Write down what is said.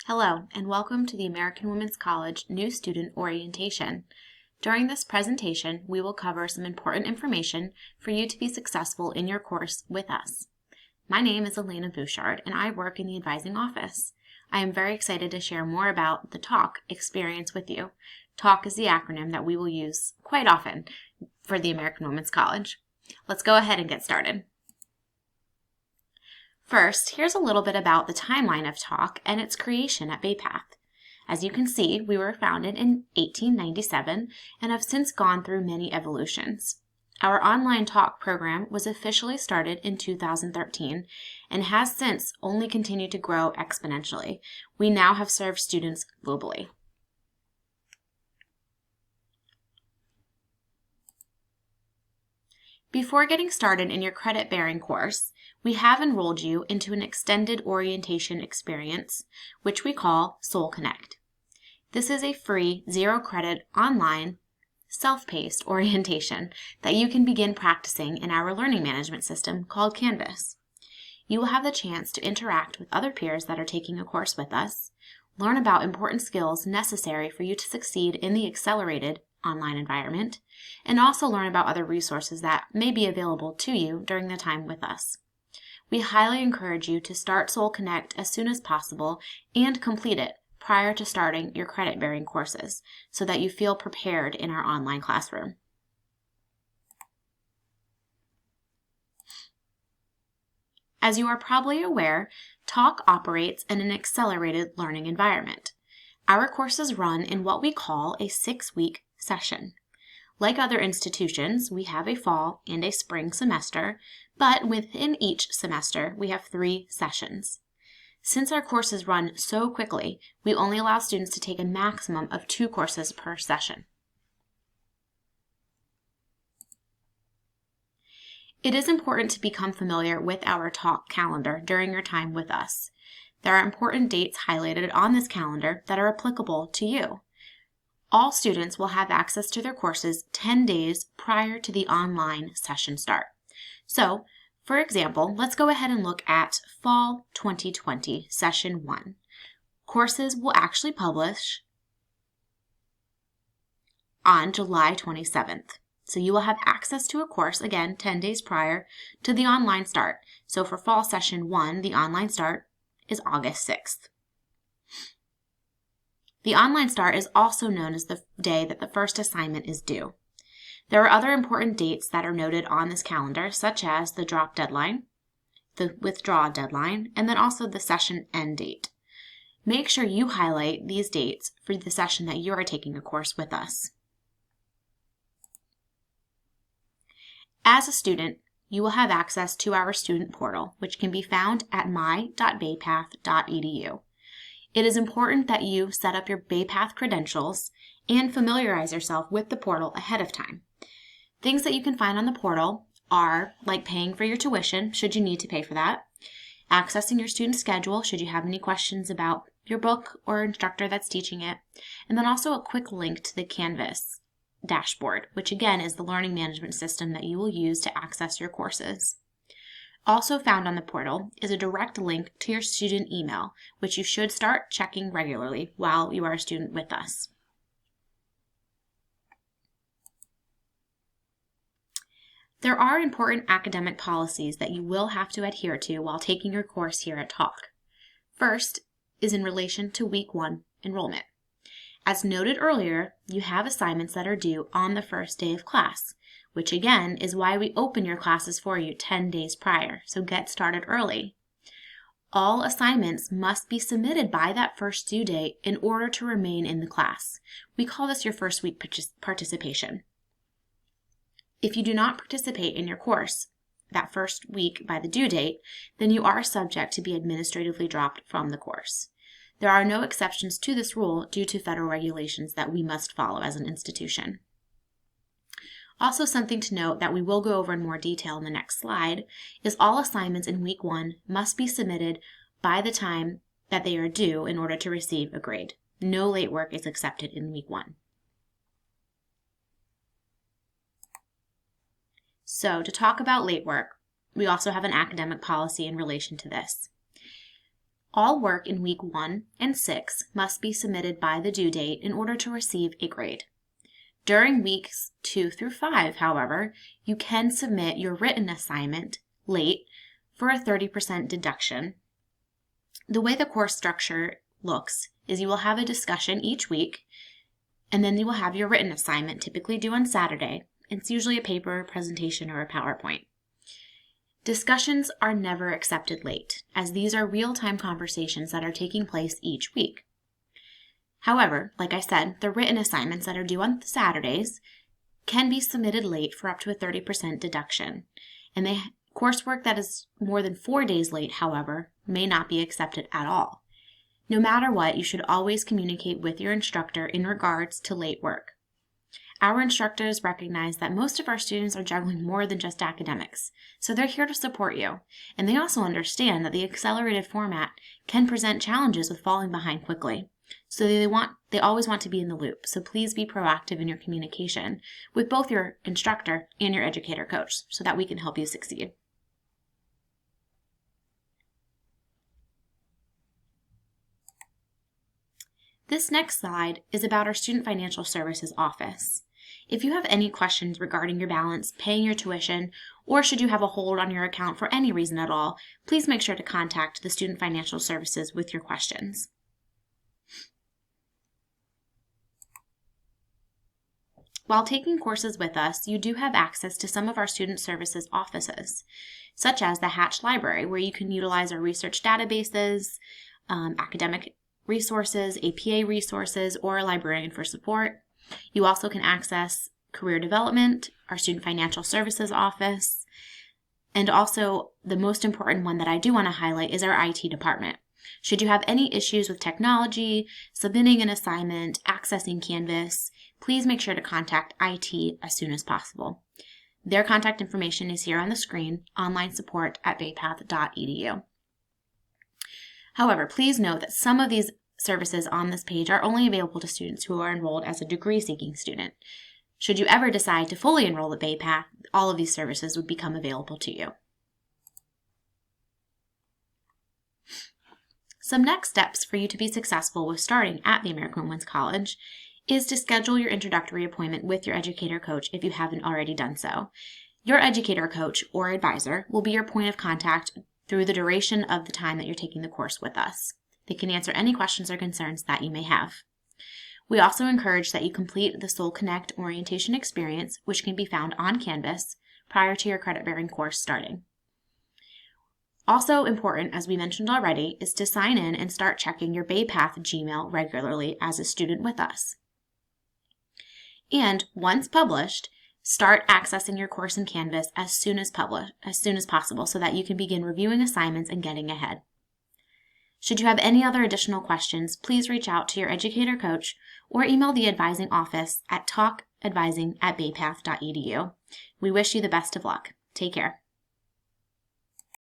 Hello, and welcome to the American Women's College New Student Orientation. During this presentation, we will cover some important information for you to be successful in your course with us. My name is Elena Bouchard, and I work in the advising office. I am very excited to share more about the TALK experience with you. TALK is the acronym that we will use quite often for the American Women's College. Let's go ahead and get started. First, here's a little bit about the timeline of TALK and its creation at BayPath. As you can see, we were founded in 1897 and have since gone through many evolutions. Our online TALK program was officially started in 2013 and has since only continued to grow exponentially. We now have served students globally. Before getting started in your credit-bearing course, we have enrolled you into an extended orientation experience, which we call Soul Connect. This is a free, zero-credit, online, self-paced orientation that you can begin practicing in our learning management system called Canvas. You will have the chance to interact with other peers that are taking a course with us, learn about important skills necessary for you to succeed in the accelerated online environment, and also learn about other resources that may be available to you during the time with us. We highly encourage you to start Soul Connect as soon as possible and complete it prior to starting your credit-bearing courses so that you feel prepared in our online classroom. As you are probably aware, TALK operates in an accelerated learning environment. Our courses run in what we call a 6-week session. Like other institutions, we have a fall and a spring semester, but within each semester, we have 3 sessions. Since our courses run so quickly, we only allow students to take a maximum of 2 courses per session. It is important to become familiar with our TALK calendar during your time with us. There are important dates highlighted on this calendar that are applicable to you. All students will have access to their courses 10 days prior to the online session start. So, for example, let's go ahead and look at Fall 2020 Session 1. Courses will actually publish on July 27th. So you will have access to a course, again, 10 days prior to the online start. So for Fall Session 1, the online start is August 6th. The online start is also known as the day that the first assignment is due. There are other important dates that are noted on this calendar, such as the drop deadline, the withdraw deadline, and then also the session end date. Make sure you highlight these dates for the session that you are taking a course with us. As a student, you will have access to our student portal, which can be found at my.baypath.edu. It is important that you set up your BayPath credentials and familiarize yourself with the portal ahead of time. Things that you can find on the portal are like paying for your tuition, should you need to pay for that, accessing your student schedule, should you have any questions about your book or instructor that's teaching it, and then also a quick link to the Canvas dashboard, which again is the learning management system that you will use to access your courses. Also found on the portal is a direct link to your student email, which you should start checking regularly while you are a student with us. There are important academic policies that you will have to adhere to while taking your course here at TALK. First is in relation to Week 1 enrollment. As noted earlier, you have assignments that are due on the first day of class, which again is why we open your classes for you 10 days prior, so get started early. All assignments must be submitted by that first due date in order to remain in the class. We call this your first week participation. If you do not participate in your course that first week by the due date, then you are subject to be administratively dropped from the course. There are no exceptions to this rule due to federal regulations that we must follow as an institution. Also, something to note that we will go over in more detail in the next slide is all assignments in Week 1 must be submitted by the time that they are due in order to receive a grade. No late work is accepted in Week 1. So, to talk about late work, we also have an academic policy in relation to this. All work in week 1 and 6 must be submitted by the due date in order to receive a grade. During weeks 2 through 5, however, you can submit your written assignment late for a 30% deduction. The way the course structure looks is you will have a discussion each week, and then you will have your written assignment, typically due on Saturday. It's usually a paper, presentation, or a PowerPoint. Discussions are never accepted late, as these are real-time conversations that are taking place each week. However, like I said, the written assignments that are due on Saturdays can be submitted late for up to a 30% deduction, and the coursework that is more than 4 days late, however, may not be accepted at all. No matter what, you should always communicate with your instructor in regards to late work. Our instructors recognize that most of our students are juggling more than just academics, so they're here to support you, and they also understand that the accelerated format can present challenges with falling behind quickly. So they always want to be in the loop, so please be proactive in your communication with both your instructor and your educator coach so that we can help you succeed. This next slide is about our Student Financial Services Office. If you have any questions regarding your balance, paying your tuition, or should you have a hold on your account for any reason at all, please make sure to contact the Student Financial Services with your questions. While taking courses with us, you do have access to some of our student services offices, such as the Hatch Library, where you can utilize our research databases, academic resources, APA resources, or a librarian for support. You also can access career development, our Student Financial Services Office, and also the most important one that I do want to highlight is our IT department. Should you have any issues with technology, submitting an assignment, accessing Canvas, please make sure to contact IT as soon as possible. Their contact information is here on the screen, onlinesupport@baypath.edu. However, please note that some of these services on this page are only available to students who are enrolled as a degree-seeking student. Should you ever decide to fully enroll at BayPath, all of these services would become available to you. Some next steps for you to be successful with starting at the American Women's College is to schedule your introductory appointment with your educator coach if you haven't already done so. Your educator coach or advisor will be your point of contact through the duration of the time that you're taking the course with us. They can answer any questions or concerns that you may have. We also encourage that you complete the Soul Connect orientation experience, which can be found on Canvas prior to your credit-bearing course starting. Also important, as we mentioned already, is to sign in and start checking your BayPath Gmail regularly as a student with us. And once published, start accessing your course in Canvas as soon as possible so that you can begin reviewing assignments and getting ahead. Should you have any other additional questions, please reach out to your educator coach or email the advising office at talkadvising@baypath.edu. We wish you the best of luck. Take care.